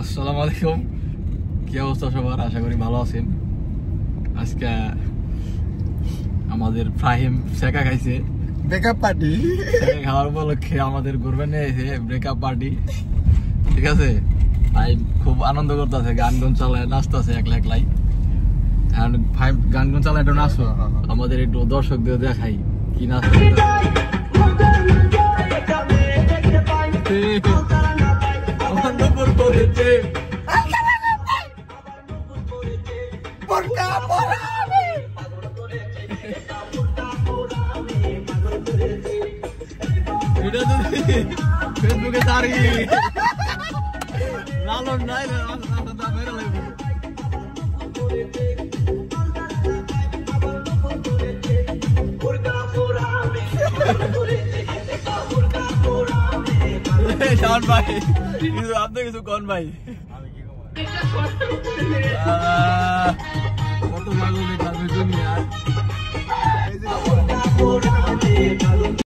আসসালামু আলাইকুম, কি অবস্থা সবার? আশা করি ভালো আছেন। আজকে আমাদের ফাহিম শেখা খাইছে, ব্রেকআপ পার্টি খাওয়ার উপলক্ষে আমাদের ঘুরবে নিয়ে এসে ব্রেকআপ পার্টি। ঠিক আছে, ফাহিম খুব আনন্দ করতেছে, গান গুন চালায় নাচতেছে একলা একলাই। ফাহিম গান গুন চালায় একটু নাচো, আমাদের একটু দর্শকদের দেখাই কি নাচ। ফেসবুকে তারি লালন নাই বেরো লাগবে। শাওন ভাই কিছু আপনি কিছু কোন ভাই? কত ভালো দুনিয়া।